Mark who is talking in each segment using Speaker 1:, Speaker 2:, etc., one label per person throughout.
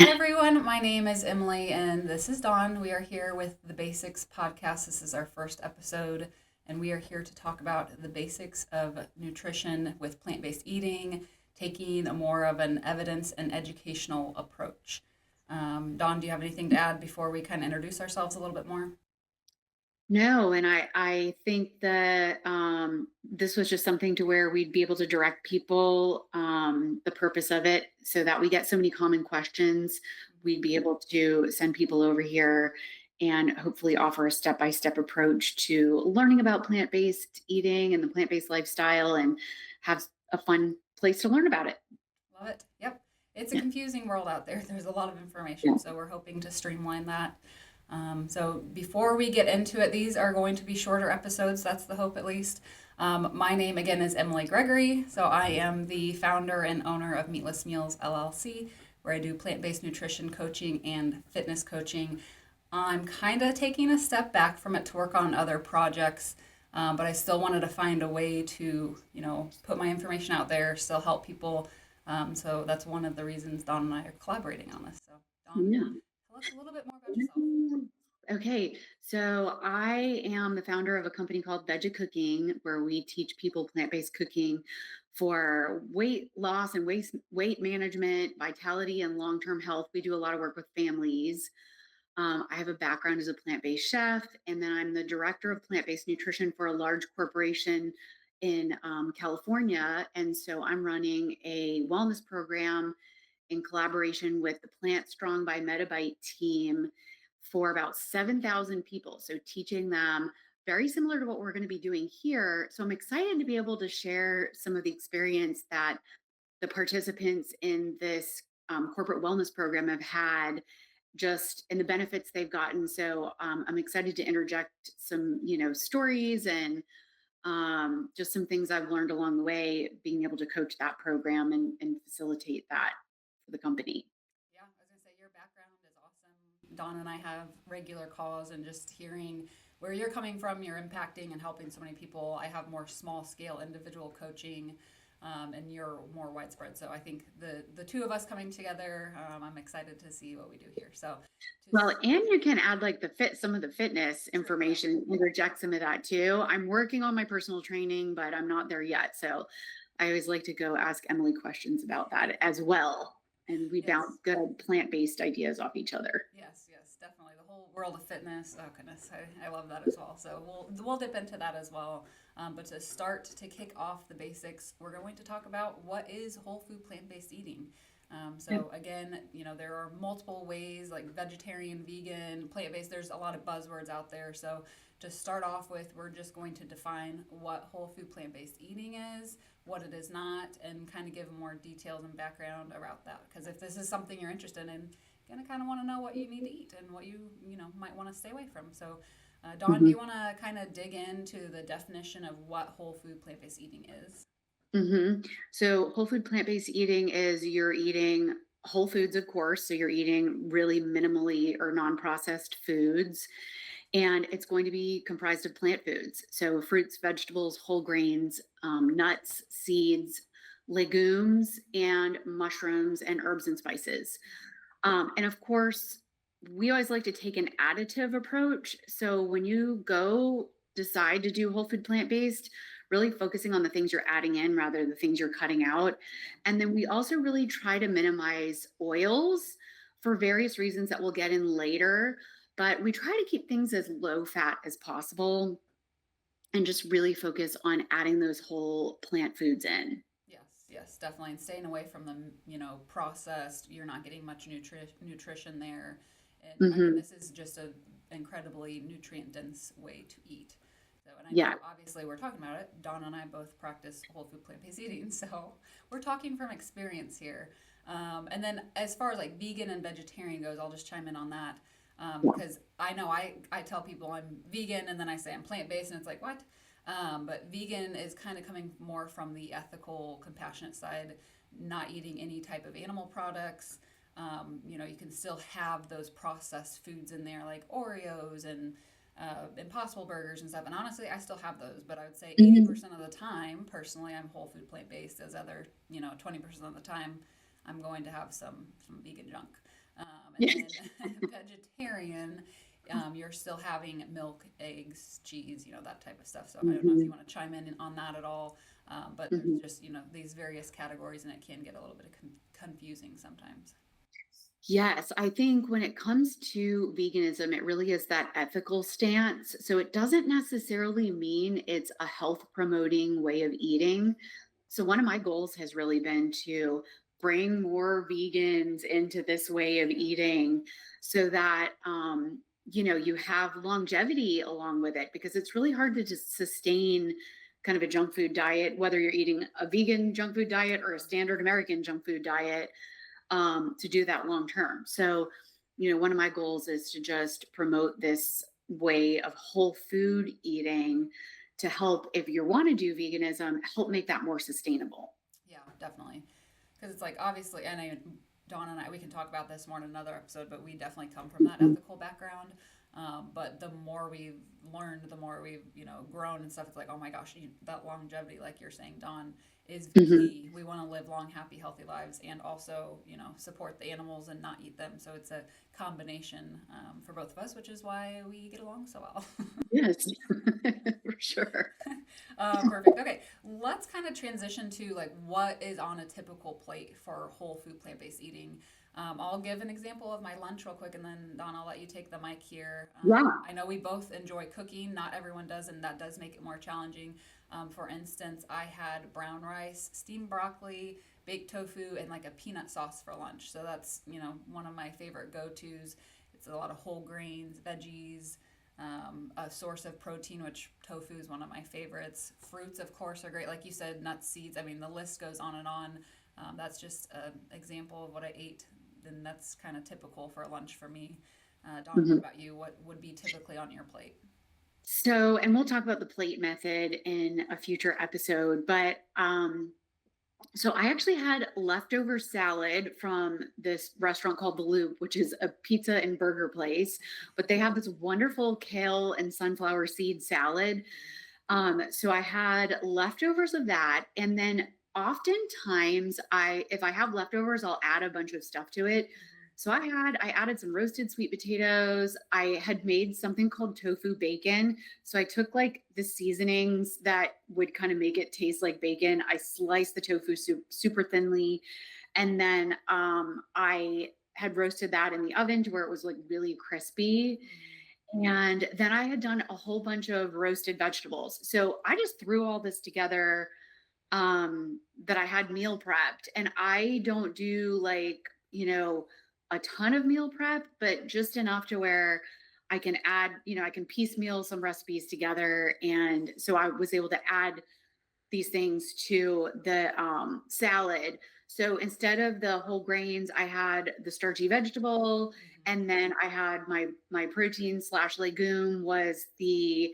Speaker 1: everyone. My name is Emily and this is Dawn. We are here with the Basics podcast. This is our first episode, and we are here to talk about the basics of nutrition with plant based eating, taking a more of an evidence and educational approach. Dawn, do you have anything to add before we kind of introduce ourselves a little bit more?
Speaker 2: No, and I think that this was just something to where we'd be able to direct people, the purpose of it, so that we get so many common questions. We'd be able to send people over here and hopefully offer a step-by-step approach to learning about plant-based eating and the plant-based lifestyle and have a fun place to learn about it.
Speaker 1: Love it. Yep. It's a
Speaker 2: Yeah.
Speaker 1: confusing world out there. There's a lot of
Speaker 2: Yeah.
Speaker 1: information, so we're hoping to streamline that. So before we get into it, these are going to be shorter episodes. That's the hope, at least. My name again is Emily Gregory. So I am the founder and owner of Meatless Meals LLC, where I do plant-based nutrition coaching and fitness coaching. I'm kind of taking a step back from it to work on other projects, but I still wanted to find a way to, put my information out there, still help people. So that's one of the reasons Dawn and I are collaborating on this. So, Dawn,
Speaker 2: Yeah.
Speaker 1: tell us a little bit more about yourself.
Speaker 2: Okay, so I am the founder of a company called VegeCooking, where we teach people plant-based cooking for weight loss and weight management, vitality, and long-term health. We do a lot of work with families. I have a background as a plant-based chef, and then I'm the director of plant-based nutrition for a large corporation in California. And so I'm running a wellness program in collaboration with the Plant Strong by Metabite team for about 7,000 people. So teaching them very similar to what we're going to be doing here. So I'm excited to be able to share some of the experience that the participants in this corporate wellness program have had just and the benefits they've gotten. So I'm excited to interject some, stories and just some things I've learned along the way, being able to coach that program and facilitate that for the company.
Speaker 1: Yeah, I was gonna say your background is awesome. Dawn and I have regular calls, and just hearing where you're coming from, you're impacting and helping so many people. I have more small scale individual coaching, and you're more widespread. So I think the two of us coming together, I'm excited to see what we do here. So to
Speaker 2: Well, and
Speaker 1: start,
Speaker 2: you can add like some of the fitness
Speaker 1: true, yeah,
Speaker 2: information, interject some of that too. I'm working on my personal training, but I'm not there yet. So I always like to go ask Emily questions about that as well. And we bounce
Speaker 1: yes.
Speaker 2: good plant-based ideas off each other.
Speaker 1: Yes, yes, definitely. The whole world of fitness. Oh goodness, I love that as well. So we'll dip into that as well. But to start to kick off the basics, we're going to talk about what is whole food plant based eating.
Speaker 2: Yeah.
Speaker 1: So again, there are multiple ways like vegetarian, vegan, plant based. There's a lot of buzzwords out there. So to start off with, we're just going to define what whole food plant based eating is, what it is not, and kind of give more details and background about that. Because if this is something you're interested in, gonna kind of want to know what you need to eat and what you might want to stay away from. So, Dawn, do
Speaker 2: Mhm.
Speaker 1: you want to kind of dig into the definition of what whole food plant based eating is?
Speaker 2: So whole food plant-based eating is you're eating whole foods, of course. So you're eating really minimally or non-processed foods. And it's going to be comprised of plant foods. So fruits, vegetables, whole grains, nuts, seeds, legumes, and mushrooms and herbs and spices. And of course, we always like to take an additive approach. So when you go decide to do whole food plant based, really focusing on the things you're adding in rather than the things you're cutting out. And then we also really try to minimize oils for various reasons that we'll get in later. But we try to keep things as low fat as possible and just really focus on adding those whole plant foods in.
Speaker 1: Yes, yes, definitely. And staying away from the, processed, you're not getting much nutrition there. And I mean,
Speaker 2: Hmm.
Speaker 1: this is just an incredibly nutrient dense way to eat. So, and I
Speaker 2: Yeah.
Speaker 1: know obviously we're talking about it. Dawn and I both practice whole food plant based eating. So we're talking from experience here. And then as far as like vegan and vegetarian goes, I'll just chime in on that. Because I know I tell people I'm vegan and then I say I'm plant based, and it's like, what? But vegan is kind of coming more from the ethical, compassionate side, not eating any type of animal products. You can still have those processed foods in there like Oreos and Impossible Burgers and stuff. And honestly, I still have those, but I would say
Speaker 2: Mhm.
Speaker 1: 80% of the time, personally, I'm whole food plant based. As other, 20% of the time, I'm going to have some vegan junk. And
Speaker 2: Yeah.
Speaker 1: then vegetarian, you're still having milk, eggs, cheese, that type of stuff. So I don't know if you
Speaker 2: Mhm.
Speaker 1: want to chime in on that at all. But there's
Speaker 2: Mhm.
Speaker 1: just, these various categories and it can get a little bit of confusing sometimes.
Speaker 2: Yes, I think when it comes to veganism, it really is that ethical stance. So it doesn't necessarily mean it's a health promoting way of eating. So one of my goals has really been to bring more vegans into this way of eating so that you have longevity along with it, because it's really hard to just sustain kind of a junk food diet, whether you're eating a vegan junk food diet or a standard American junk food diet, to do that long term. So, one of my goals is to just promote this way of whole food eating to help, if you want to do veganism, help make that more sustainable.
Speaker 1: Yeah, definitely. Because it's like obviously, and Dawn and I, we can talk about this more in another episode, but we definitely come from that
Speaker 2: Mhm.
Speaker 1: ethical background. But the more we've learned, the more we've grown and stuff. It's like, oh my gosh, that longevity, like you're saying, Dawn, is
Speaker 2: Mhm.
Speaker 1: key. We want to live long, happy, healthy lives, and also support the animals and not eat them. So it's a combination for both of us, which is why we get along so well.
Speaker 2: Yes, for sure.
Speaker 1: Perfect. Okay, let's kind of transition to like what is on a typical plate for whole food plant based eating. I'll give an example of my lunch real quick, and then Don, I'll let you take the mic here.
Speaker 2: Yeah.
Speaker 1: I know we both enjoy cooking. Not everyone does, and that does make it more challenging. For instance, I had brown rice, steamed broccoli, baked tofu, and like a peanut sauce for lunch. So that's one of my favorite go tos. It's a lot of whole grains, veggies, a source of protein, which tofu is one of my favorites. Fruits, of course, are great. Like you said, nuts, seeds. I mean, the list goes on and on. That's just an example of what I ate. And that's kind of typical for lunch for me. Dawn, what
Speaker 2: Mhm.
Speaker 1: about you? What would be typically on your plate?
Speaker 2: So, and we'll talk about the plate method in a future episode, but so I actually had leftover salad from this restaurant called The Loop, which is a pizza and burger place, but they have this wonderful kale and sunflower seed salad. So I had leftovers of that, and then oftentimes if I have leftovers, I'll add a bunch of stuff to it.
Speaker 1: Mm-hmm.
Speaker 2: So I added some roasted sweet potatoes. I had made something called tofu bacon. So I took like the seasonings that would kind of make it taste like bacon. I sliced the tofu super thinly, and then I had roasted that in the oven to where it was like really crispy.
Speaker 1: Mm-hmm.
Speaker 2: And then I had done a whole bunch of roasted vegetables. So I just threw all this together, that I had meal prepped. And I don't do like, a ton of meal prep, but just enough to where I can add, I can piecemeal some recipes together. And so I was able to add these things to the salad. So instead of the whole grains, I had the starchy vegetable,
Speaker 1: Mm-hmm.
Speaker 2: and then I had my protein slash legume was the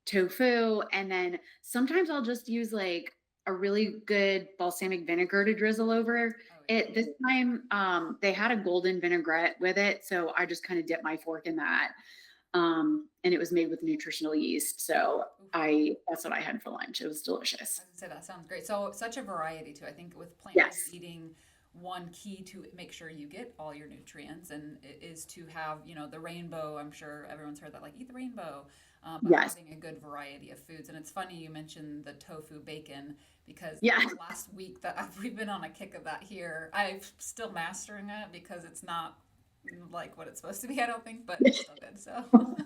Speaker 2: tofu, and then sometimes I'll just use like a really good balsamic vinegar to drizzle over
Speaker 1: Oh yeah.
Speaker 2: it. This time, they had a golden vinaigrette with it, so I just kind of dipped my fork in that, and it was made with nutritional yeast. So
Speaker 1: Oof.
Speaker 2: that's what I had for lunch. It was delicious.
Speaker 1: I was gonna say that sounds great. So such a variety too. I think with plant-based
Speaker 2: Yes.
Speaker 1: eating, one key to make sure you get all your nutrients and is to have the rainbow. I'm sure everyone's heard that, like eat the rainbow, but
Speaker 2: Yes.
Speaker 1: having a good variety of foods. And it's funny you mentioned the tofu bacon because
Speaker 2: Yeah.
Speaker 1: last week that we've been on a kick of that here. I'm still mastering it because it's not like what it's supposed to be. I don't think, but it's still good. So.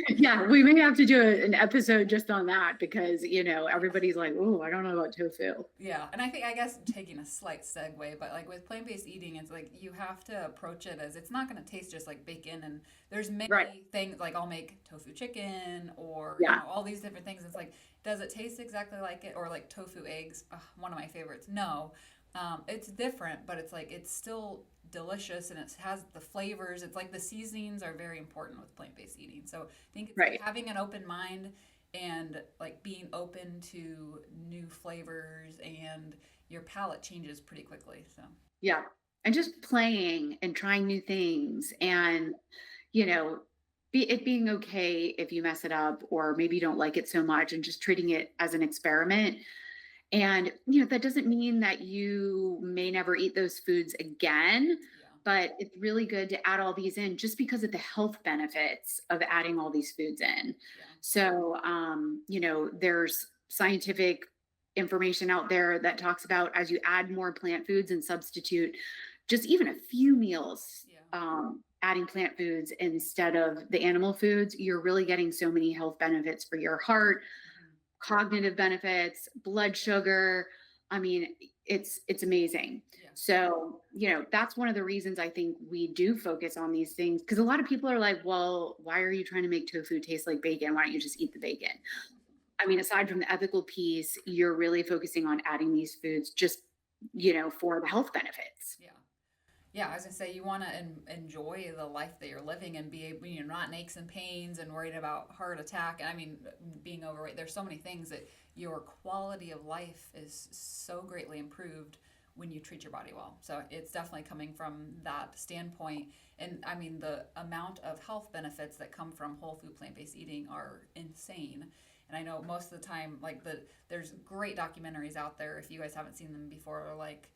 Speaker 2: Yeah, we may have to do an episode just on that because,
Speaker 1: Yeah.
Speaker 2: everybody's like, "Oh, I don't know about tofu."
Speaker 1: Yeah, and I guess taking a slight segue, but like with plant-based eating, it's like you have to approach it as it's not going to taste just like bacon. And there's
Speaker 2: Right.
Speaker 1: many things like I'll make tofu chicken or
Speaker 2: Yeah.
Speaker 1: all these different things. It's like, does it taste exactly like it? Or like tofu eggs, ugh, one of my favorites. No, it's different, but it's like it's still delicious and it has the flavors. It's like the seasonings are very important with plant-based eating. So I think it's like
Speaker 2: Right.
Speaker 1: having an open mind and like being open to new flavors and your palate changes pretty quickly. So
Speaker 2: Yeah. And just playing and trying new things, and, you know, being okay if you mess it up or maybe you don't like it so much, and just treating it as an experiment. And, that doesn't mean that you may never eat those foods again,
Speaker 1: yeah.
Speaker 2: but it's really good to add all these in just because of the health benefits of adding all these foods in.
Speaker 1: Yeah.
Speaker 2: So, there's scientific information out there that talks about as you add more plant foods and substitute just even a few meals,
Speaker 1: Yeah.
Speaker 2: adding plant foods instead of the animal foods, you're really getting so many health benefits for your heart,
Speaker 1: Mhm.
Speaker 2: cognitive benefits, blood sugar. I mean, it's amazing.
Speaker 1: Yeah.
Speaker 2: So, that's one of the reasons I think we do focus on these things because a lot of people are like, "Well, why are you trying to make tofu taste like bacon? Why don't you just eat the bacon?" I mean, aside from the ethical piece, you're really focusing on adding these foods just, for the health benefits.
Speaker 1: Yeah. Yeah, I was gonna say you want to enjoy the life that you're living and be able, not in aches and pains and worried about heart attack. And I mean, being overweight. There's so many things that your quality of life is so greatly improved when you treat your body well. So it's definitely coming from that standpoint. And I mean, the amount of health benefits that come from whole food plant based eating are insane. And I know most of the time, like there's great documentaries out there. If you guys haven't seen them before, like.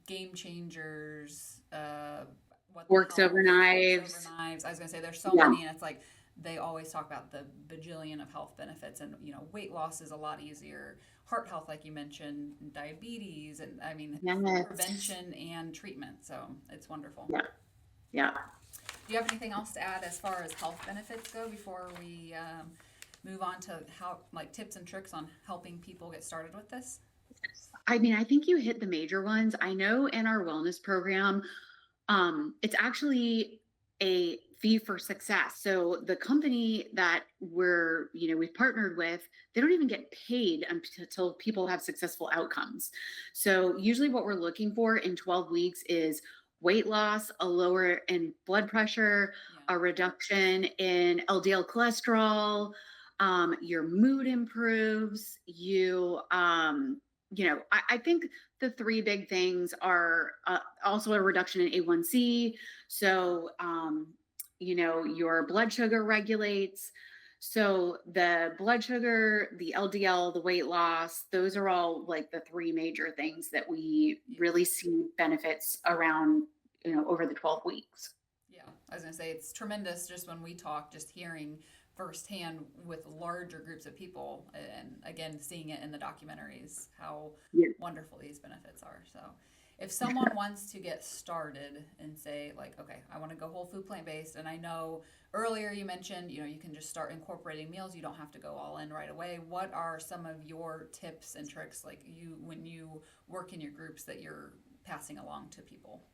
Speaker 1: Game Changers, what the
Speaker 2: Forks
Speaker 1: health,
Speaker 2: over
Speaker 1: Forks
Speaker 2: knives.
Speaker 1: Over Knives. I was gonna say there's so
Speaker 2: Yeah.
Speaker 1: many, and it's like they always talk about the bajillion of health benefits, and weight loss is a lot easier. Heart health, like you mentioned, diabetes, and I mean
Speaker 2: Yes.
Speaker 1: prevention and treatment. So it's wonderful.
Speaker 2: Yeah. Yeah.
Speaker 1: Do you have anything else to add as far as health benefits go before we move on to how like tips and tricks on helping people get started with this?
Speaker 2: I mean, I think you hit the major ones. I know in our wellness program, it's actually a fee for success. So the company that we've partnered with, they don't even get paid until people have successful outcomes. So usually what we're looking for in 12 weeks is weight loss, a lower in blood pressure,
Speaker 1: Yeah.
Speaker 2: a reduction in LDL cholesterol, your mood improves, I think the three big things are also a reduction in A1C. So, your blood sugar regulates. So, the blood sugar, the LDL, the weight loss, those are all like the three major things that we
Speaker 1: Yeah.
Speaker 2: really see benefits around, over the 12 weeks.
Speaker 1: Yeah, I was gonna say it's tremendous just when we talk, just hearing firsthand with larger groups of people, and again, seeing it in the documentaries, how
Speaker 2: Yeah.
Speaker 1: wonderful these benefits are. So, if someone wants to get started and say, like, okay, I want to go whole food plant based, and I know earlier you mentioned, you can just start incorporating meals, you don't have to go all in right away. What are some of your tips and tricks, like when you work in your groups that you're passing along to people?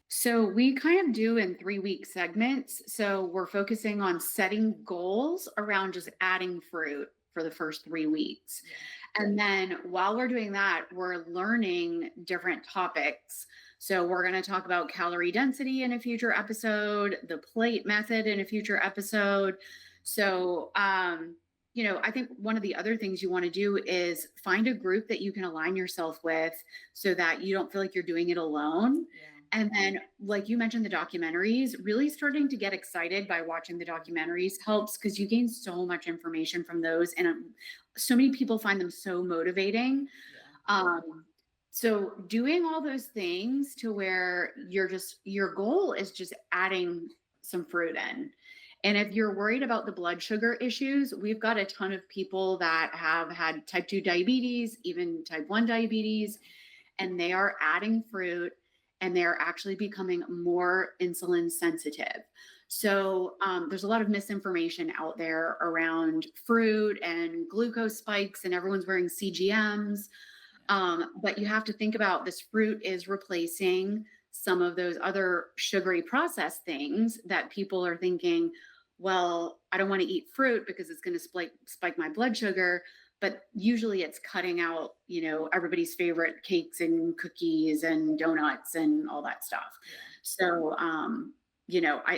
Speaker 2: So we kind of do in 3-week segments. So we're focusing on setting goals around just adding fruit for the first 3 weeks.
Speaker 1: Yeah.
Speaker 2: And then while we're doing that, we're learning different topics. So we're going to talk about calorie density in a future episode, the plate method in a future episode. So, I think one of the other things you want to do is find a group that you can align yourself with so that you don't feel like you're doing it alone.
Speaker 1: Yeah.
Speaker 2: And then, like you mentioned, the documentaries, really starting to get excited by watching the documentaries helps because you gain so much information from those. And so many people find them so motivating.
Speaker 1: Yeah.
Speaker 2: Um, so, doing all those things to where your goal is just adding some fruit in. And if you're worried about the blood sugar issues, we've got a ton of people that have had type 2 diabetes, even type 1 diabetes, and they are adding fruit and they're actually becoming more insulin sensitive. So there's a lot of misinformation out there around fruit and glucose spikes, and everyone's wearing CGMs. But you have to think about this fruit is replacing some of those other sugary processed things that people are thinking, well, I don't want to eat fruit because it's going to spike my blood sugar. But usually it's cutting out, everybody's favorite cakes and cookies and donuts and all that stuff.
Speaker 1: Yeah.
Speaker 2: So,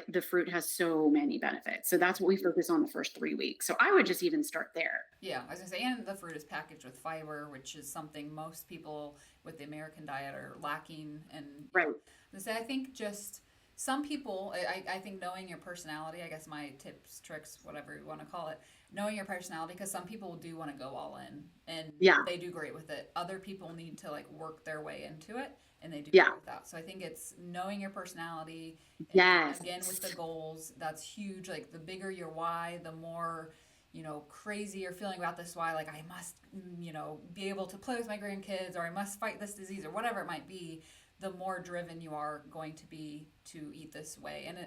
Speaker 2: the fruit has so many benefits. So that's what we focus on the first 3 weeks. So I would just even start there.
Speaker 1: Yeah, I was gonna say, and the fruit is packaged with fiber, which is something most people with the American diet are lacking. And
Speaker 2: Right.
Speaker 1: I say, I think just some people, I think knowing your personality, I guess my tips, tricks, whatever you want to call it, knowing your personality, because some people do want to go all in and
Speaker 2: Yeah.
Speaker 1: they do great with it. Other people need to like work their way into it and they do
Speaker 2: Yeah.
Speaker 1: great with that. So I think it's knowing your personality and
Speaker 2: Yes.
Speaker 1: again with the goals, that's huge. Like the bigger your why, the more crazy you're feeling about this why, like I must, be able to play with my grandkids or I must fight this disease or whatever it might be, the more driven you are going to be to eat this way. And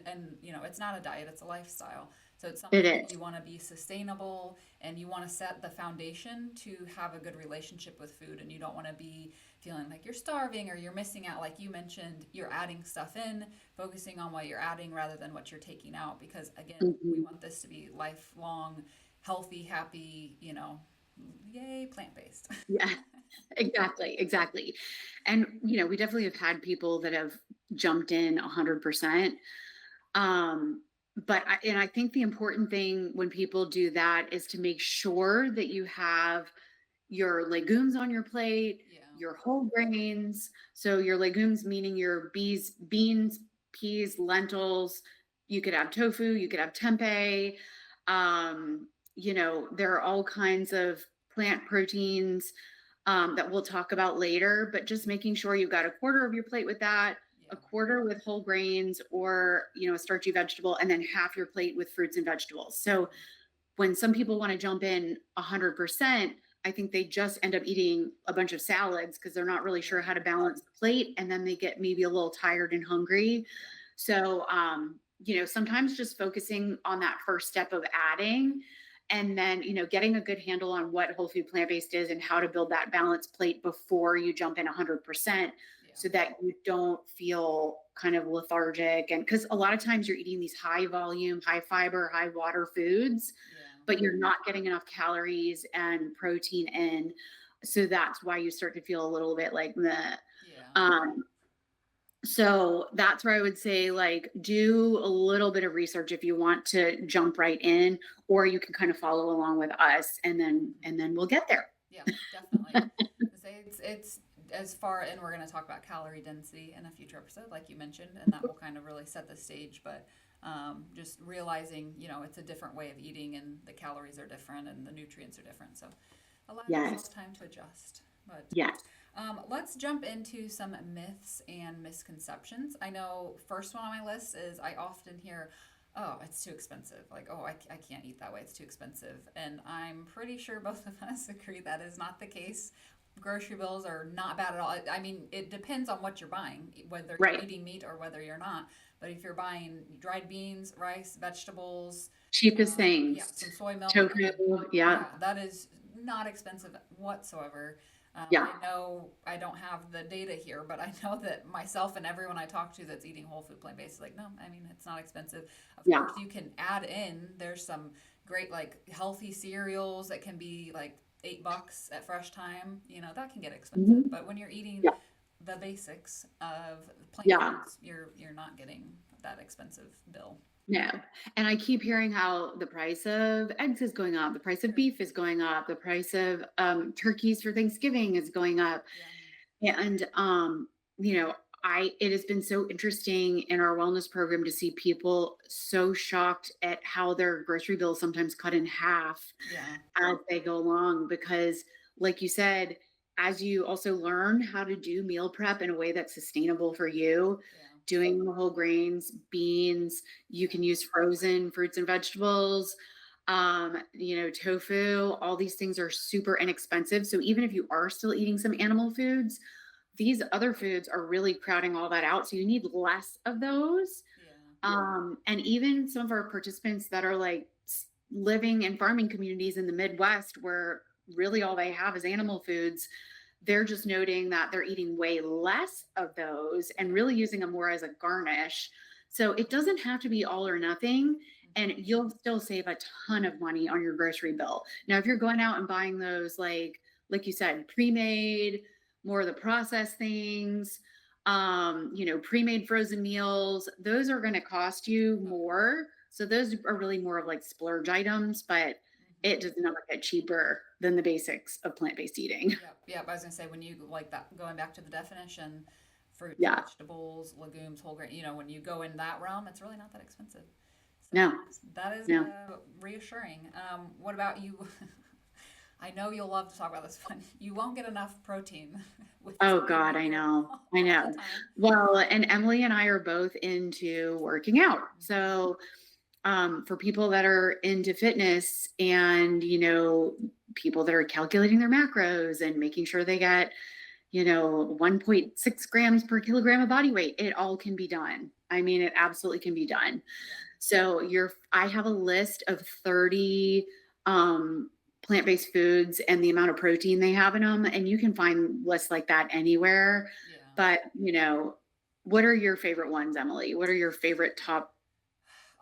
Speaker 1: it's not a diet, it's a lifestyle. So it's
Speaker 2: It
Speaker 1: something that
Speaker 2: is.
Speaker 1: you want to be sustainable and you want to set the foundation to have a good relationship with food, and you don't want to be feeling like you're starving or you're missing out. Like you mentioned, you're adding stuff in, focusing on what you're adding rather than what you're taking out, because again, we
Speaker 2: Mhm.
Speaker 1: want this to be lifelong, healthy, happy, yay, plant-based.
Speaker 2: Yeah. Exactly, exactly. And we definitely have had people that have jumped in 100%. Um, but I think the important thing when people do that is to make sure that you have your legumes on your plate,
Speaker 1: Yeah.
Speaker 2: your whole grains. So your legumes meaning your beans, peas, lentils. You could have tofu, you could have tempeh. There are all kinds of plant proteins that we'll talk about later, but just making sure you've got a quarter of your plate with that, a
Speaker 1: Yeah.
Speaker 2: quarter with whole grains or, a starchy vegetable, and then half your plate with fruits and vegetables. So when some people want to jump in 100%, I think they just end up eating a bunch of salads because they're not really sure how
Speaker 1: Right.
Speaker 2: to balance the plate. And then they get maybe a little tired and hungry.
Speaker 1: Yeah.
Speaker 2: So, sometimes just focusing on that first step of adding and then, getting a good handle on what whole food plant based is and how to build that balanced plate before you jump in 100%
Speaker 1: Yeah.
Speaker 2: so that you don't feel kind of lethargic. And because a lot of times you're eating these high volume, high fiber, high water foods,
Speaker 1: Yeah.
Speaker 2: but you're not getting enough calories and protein in. So that's why you start to feel a little bit like meh.
Speaker 1: Yeah.
Speaker 2: Um, so that's where I would say, like, do a little bit of research if you want to jump right in, or you can kind of follow along with us and then we'll get there.
Speaker 1: Yeah, definitely. Say it's as far, and we're going to talk about calorie density in a future episode, like you mentioned, and that will kind of really set the stage. But just realizing, it's a different way of eating, and the calories are different, and the nutrients are different. So allow
Speaker 2: Yes.
Speaker 1: yourself time to adjust. But
Speaker 2: Yes.
Speaker 1: let's jump into some myths and misconceptions. I know first one on my list is I often hear, oh, it's too expensive. Like, oh, I can't eat that way. It's too expensive. And I'm pretty sure both of us agree that is not the case. Grocery bills are not bad at all. I mean, it depends on what you're buying, whether you're
Speaker 2: Right.
Speaker 1: eating meat or whether you're not. But if you're buying dried beans, rice, vegetables,
Speaker 2: Cheapest
Speaker 1: yeah,
Speaker 2: things.
Speaker 1: some soy milk, I
Speaker 2: Tofu.
Speaker 1: mean,
Speaker 2: Yeah.
Speaker 1: yeah, that is not expensive whatsoever.
Speaker 2: Yeah.
Speaker 1: I know I don't have the data here, but I know that myself and everyone I talk to that's eating whole food plant based is like, no, I mean, it's not expensive. Of
Speaker 2: Yeah.
Speaker 1: course, you can add in, there's some great, like, healthy cereals that can be like $8 at Fresh Time. That can get expensive.
Speaker 2: Mhm.
Speaker 1: But when you're eating
Speaker 2: Yeah.
Speaker 1: the basics of plant
Speaker 2: Yeah.
Speaker 1: foods, you're not getting that expensive bill.
Speaker 2: No. And I keep hearing how the price of eggs is going up, the price of
Speaker 1: Sure.
Speaker 2: beef is going up, the price of turkeys for Thanksgiving is going up.
Speaker 1: Yeah.
Speaker 2: And you know, it has been so interesting in our wellness program to see people so shocked at how their grocery bill is sometimes cut in half
Speaker 1: Yeah.
Speaker 2: as they go along because like you said, as you also learn how to do meal prep in a way that's sustainable for you,
Speaker 1: Yeah.
Speaker 2: doing the whole grains, beans, you
Speaker 1: Yeah.
Speaker 2: can use frozen fruits and vegetables, tofu, all these things are super inexpensive. So even if you are still eating some animal foods, these other foods are really crowding all that out. So you need less of those.
Speaker 1: Yeah.
Speaker 2: And even some of our participants that are like living in farming communities in the Midwest where really all they have is animal foods, they're just noting that they're eating way less of those and
Speaker 1: Yeah.
Speaker 2: really using them more as a garnish. So it doesn't have to be all or nothing. And
Speaker 1: Mhm.
Speaker 2: you'll still save a ton of money on your grocery bill. Now, if you're going out and buying those, like you said, pre-made, more of the processed things, pre-made frozen meals, those are going to cost you
Speaker 1: Oh,
Speaker 2: more. So those are really more of like splurge items, but
Speaker 1: mhm.
Speaker 2: it does not get cheaper than the basics of plant-based eating.
Speaker 1: Yep. Yep. I was gonna say when you like that going back to the definition fruits,
Speaker 2: Yeah.
Speaker 1: vegetables, legumes, whole grain. When you go in that realm, it's really not that expensive. So
Speaker 2: No,
Speaker 1: that is
Speaker 2: no.
Speaker 1: reassuring. What about you? I know you'll love to talk about this one. You won't get enough protein with
Speaker 2: Oh
Speaker 1: too
Speaker 2: God,
Speaker 1: many
Speaker 2: I
Speaker 1: meals
Speaker 2: know. I
Speaker 1: all the
Speaker 2: know.
Speaker 1: time.
Speaker 2: Well, and Emily and I are both into working out.
Speaker 1: Hmm.
Speaker 2: So, for people that are into fitness and, people that are calculating their macros and making sure they get, 1.6 grams per kilogram of body weight, it all can be done. I mean, it absolutely can be done.
Speaker 1: Yeah.
Speaker 2: So I have a list of 30 um, plant-based foods and the amount of protein they have in them. And you can find lists like that anywhere.
Speaker 1: Yeah.
Speaker 2: But, what are your favorite ones, Emily? What are your favorite top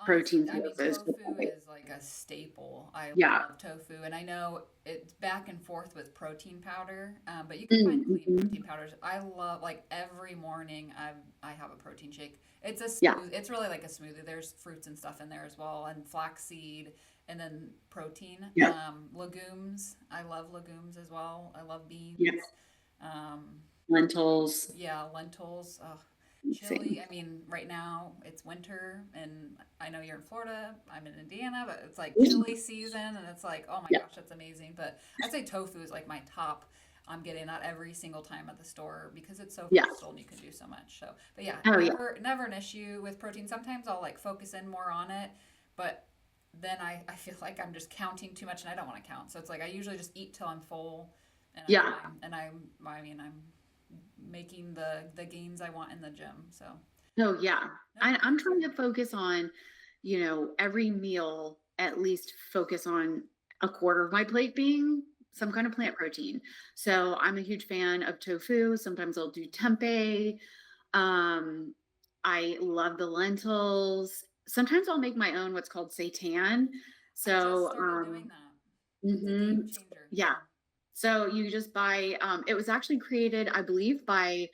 Speaker 1: Honestly,
Speaker 2: protein
Speaker 1: I mean,
Speaker 2: sources?
Speaker 1: tofu is like a staple. I
Speaker 2: Yeah.
Speaker 1: love tofu, and I know it's back and forth with protein powder, but you can find clean
Speaker 2: Mm-hmm.
Speaker 1: protein powders. I love like every morning I have a protein shake. It's a
Speaker 2: Yeah.
Speaker 1: smooth. It's really like a smoothie. There's fruits and stuff in there as well, and flaxseed, and then protein.
Speaker 2: Yeah.
Speaker 1: Legumes. I love legumes as well. I love
Speaker 2: Yeah.
Speaker 1: beans. Um,
Speaker 2: Lentils.
Speaker 1: yeah, lentils.
Speaker 2: Same.
Speaker 1: Chili. I mean, right now it's winter, and I know you're in Florida. I'm in Indiana, but it's like chili season, and it's like, oh my
Speaker 2: Yeah.
Speaker 1: gosh, that's amazing. But I'd say tofu is like my top. I'm getting that every single time at the store because it's so
Speaker 2: Yeah.
Speaker 1: versatile and you can do so much. So, but yeah,
Speaker 2: Oh, yeah.
Speaker 1: never an issue with protein. Sometimes I'll like focus in more on it, but then I feel like I'm just counting too much, and I don't want to count. So it's like I usually just eat till I'm full, and I'm
Speaker 2: Yeah.
Speaker 1: fine. And I mean, I'm making the gains I want in the gym. So
Speaker 2: Oh, yeah.
Speaker 1: no,
Speaker 2: I'm
Speaker 1: that's
Speaker 2: trying
Speaker 1: good.
Speaker 2: to focus on, every meal at least focus on a quarter of my plate being some kind of plant protein. So I'm a huge fan of tofu. Sometimes I'll do tempeh. Um, I love the lentils. Sometimes I'll make my own what's called seitan.
Speaker 1: I just
Speaker 2: So,
Speaker 1: started doing that. It's a game
Speaker 2: mhm,
Speaker 1: changer.
Speaker 2: yeah. So you just buy, it was actually created, I believe, by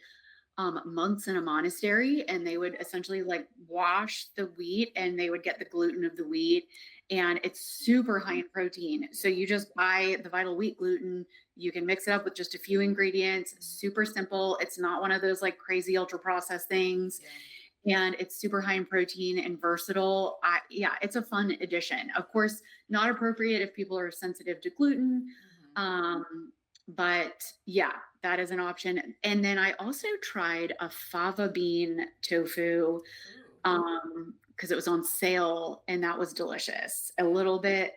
Speaker 2: monks in a monastery, and they would essentially like wash the wheat and they would get the gluten of the wheat, and it's super high in protein. So
Speaker 1: Yeah.
Speaker 2: you just buy the vital wheat gluten, you can mix it up with just a few ingredients,
Speaker 1: Hmm.
Speaker 2: super simple. It's not one of those like crazy ultra processed things,
Speaker 1: Yeah.
Speaker 2: and it's super high in protein and versatile. Yeah, it's a fun addition. Of course, not appropriate if people are sensitive to gluten.
Speaker 1: Hmm.
Speaker 2: But yeah, that is an option. And then I also tried a fava bean tofu
Speaker 1: Ooh.
Speaker 2: because it was on sale, and that was delicious. A
Speaker 1: Yeah.
Speaker 2: little bit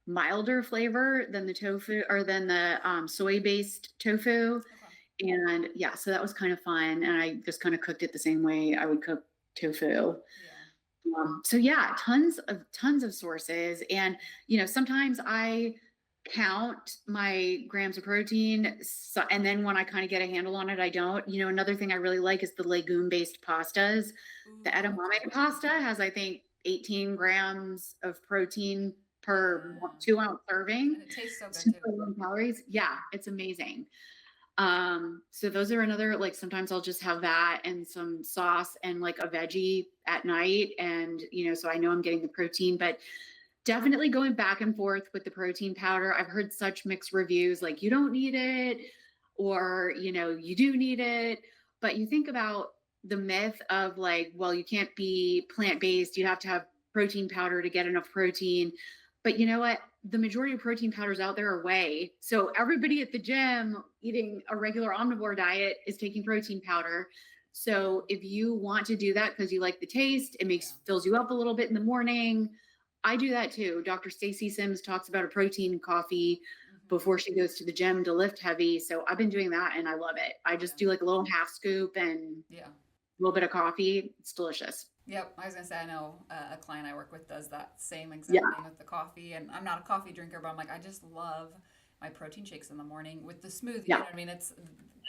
Speaker 2: milder flavor than the tofu or than the soy based tofu.
Speaker 1: Okay.
Speaker 2: And yeah, so that was kind of fun. And I just kind of cooked it the same way I would cook tofu.
Speaker 1: Yeah.
Speaker 2: So yeah, tons of sources, and sometimes I count my grams of protein, so, and then when I kind of get a handle on it, I don't. Another thing I really like is the legume based pastas. The
Speaker 1: Ooh, that's
Speaker 2: edamame
Speaker 1: good.
Speaker 2: pasta has, I think, 18 grams of protein per
Speaker 1: Yeah.
Speaker 2: 2 ounce serving,
Speaker 1: And it tastes so good too.
Speaker 2: super low calories. Yeah, it's amazing. So those are another, like, sometimes I'll just have that and some sauce and like a veggie at night. And, so I know I'm getting the protein, but definitely going back and forth with the protein powder. I've heard such mixed reviews, like you don't need it, or, you do need it. But you think about the myth of like, well, you can't be plant-based, you have to have protein powder to get enough protein. But you know what? The majority of protein powders out there are whey. So everybody at the gym eating a regular omnivore diet is taking protein powder. So if you want to do that because you like the taste, it
Speaker 1: Yeah.
Speaker 2: makes fills you up a little bit in the morning. I do that too. Dr. Stacy Sims talks about a protein coffee
Speaker 1: Hmm.
Speaker 2: before she goes to the gym to lift heavy. So I've been doing that and I love it. I
Speaker 1: Yeah.
Speaker 2: just do like a little half scoop and
Speaker 1: Yeah.
Speaker 2: a little bit of coffee. It's delicious.
Speaker 1: Yep, I was gonna say I know a client I work with does that same
Speaker 2: Yeah.
Speaker 1: exact thing with the coffee, and I'm not a coffee drinker, but I'm like I just love my protein shakes in the morning with the smoothie. You know
Speaker 2: Yeah.
Speaker 1: what I mean? It's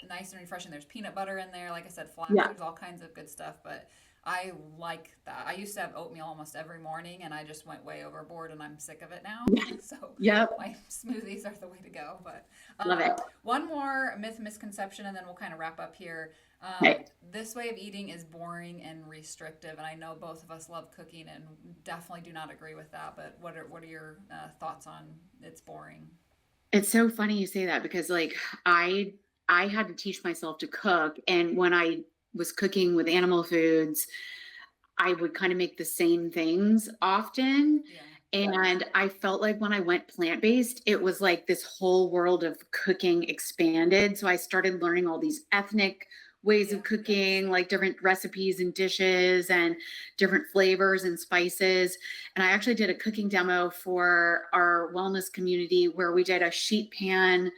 Speaker 1: nice and refreshing. There's peanut butter in there, like I said, flax.
Speaker 2: Yeah.
Speaker 1: There's all kinds of good stuff, but I like that. I used to have oatmeal almost every morning, and I just went way overboard, and I'm sick of it now. So
Speaker 2: Yep.
Speaker 1: my smoothies are the way to go. But
Speaker 2: Love it.
Speaker 1: one more myth misconception, and then we'll kind of wrap up here.
Speaker 2: Okay.
Speaker 1: This way of eating is boring and restrictive, and I know both of us love cooking and definitely do not agree with that. But what are your thoughts on it's boring?
Speaker 2: It's so funny you say that because like I I had to teach myself to cook. And when I was cooking with animal foods, I would kind of make the same things often.
Speaker 1: Yeah.
Speaker 2: And I felt like when I went plant based, it was like this whole world of cooking expanded. So I started learning all these ethnic ways
Speaker 1: Yeah.
Speaker 2: of cooking, like different recipes and dishes and different flavors and spices. And I actually did a cooking demo for our wellness community where we did a sheet pan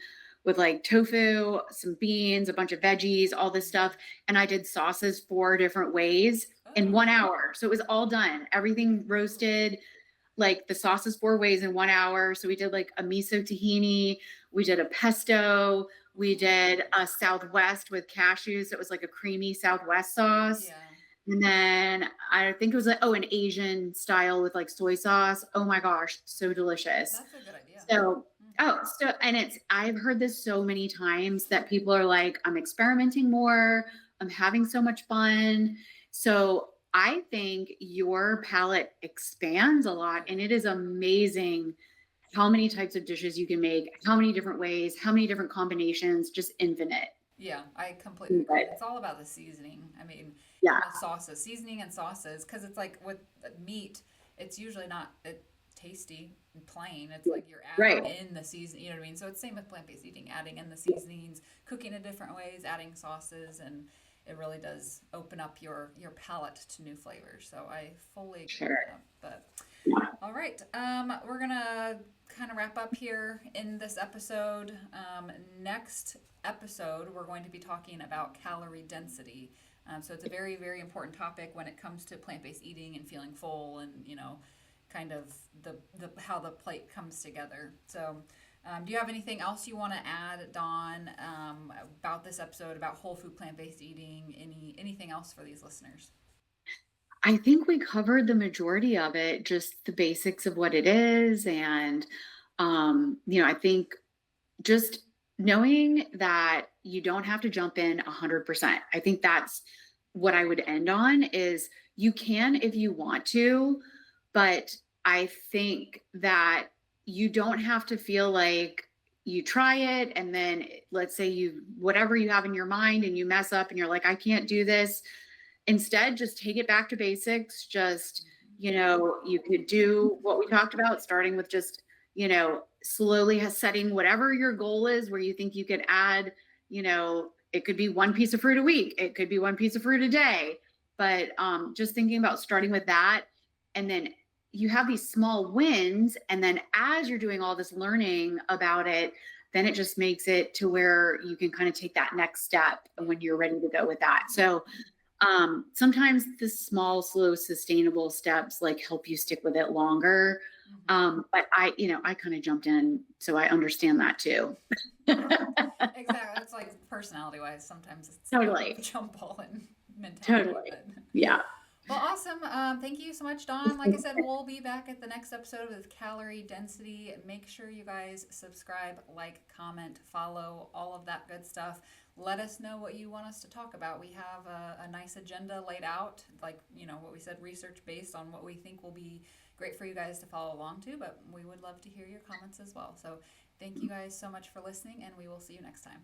Speaker 2: with like tofu, some beans, a bunch of veggies, all this stuff. And I did sauces 4 different ways in
Speaker 1: Oh.
Speaker 2: 1 hour. So it was all done, everything roasted, like the sauces 4 ways in 1 hour. So we did like a miso tahini, we did a pesto, we did a Southwest with cashews. It was like a creamy Southwest sauce.
Speaker 1: Yeah.
Speaker 2: And then I think it was like, oh, an Asian style with like soy sauce. Oh my gosh, so delicious.
Speaker 1: That's a good idea.
Speaker 2: So,
Speaker 1: Mm.
Speaker 2: and I've heard this so many times that people are like, I'm experimenting more, I'm having so much fun. So, I think your palate expands a lot, and it is amazing how many types of dishes you can make, how many different ways, how many different combinations, just infinite.
Speaker 1: Yeah, I completely agree.
Speaker 2: But
Speaker 1: It's all about the seasoning. I mean,
Speaker 2: yeah,
Speaker 1: sauces, seasoning and sauces, because it's like with meat, it's usually not tasty and plain. It's like you're adding
Speaker 2: right.
Speaker 1: in the season. You know what I mean? So it's same with plant-based eating, adding in the seasonings, cooking in different ways, adding sauces, and it really does open up your palate to new flavors. So I fully agree with
Speaker 2: Sure.
Speaker 1: that. But
Speaker 2: Yeah.
Speaker 1: all right. We're gonna kind of wrap up here in this episode. Next episode, we're going to be talking about calorie density. So it's a very, very important topic when it comes to plant-based eating and feeling full, and kind of the how the plate comes together. So. Do you have anything else you want to add, Dawn, about this episode about whole food plant-based eating? Anything else for these listeners?
Speaker 2: I think we covered the majority of it, just the basics of what it is. And, I think just knowing that you don't have to jump in 100%. I think that's what I would end on is you can if you want to, but I think that you don't have to feel like you try it and then let's say you whatever you have in your mind and you mess up and you're like I can't do this. Instead, just take it back to basics. Just, you could do what we talked about, starting with just, slowly setting whatever your goal is, where you think you could add, it could be one piece of fruit a week, it could be one piece of fruit a day. But just thinking about starting with that. And then you have these small wins. And then as you're doing all this learning about it, then it just makes it to where you can kind of take that next step when you're ready to go with that. So sometimes the small, slow, sustainable steps like help you stick with it longer.
Speaker 1: Mm-hmm.
Speaker 2: But I kind of jumped in, so I understand that too.
Speaker 1: Exactly. It's like personality wise, sometimes it's
Speaker 2: Totally.
Speaker 1: jump ball and mentality.
Speaker 2: Totally.
Speaker 1: But
Speaker 2: Yeah.
Speaker 1: well, awesome. Thank you so much, Dawn. Like I said, we'll be back at the next episode with calorie density. Make sure you guys subscribe, like, comment, follow, all of that good stuff. Let us know what you want us to talk about. We have a nice agenda laid out, like, what we said, research based on what we think will be great for you guys to follow along to, but we would love to hear your comments as well. So thank you guys so much for listening, and we will see you next time.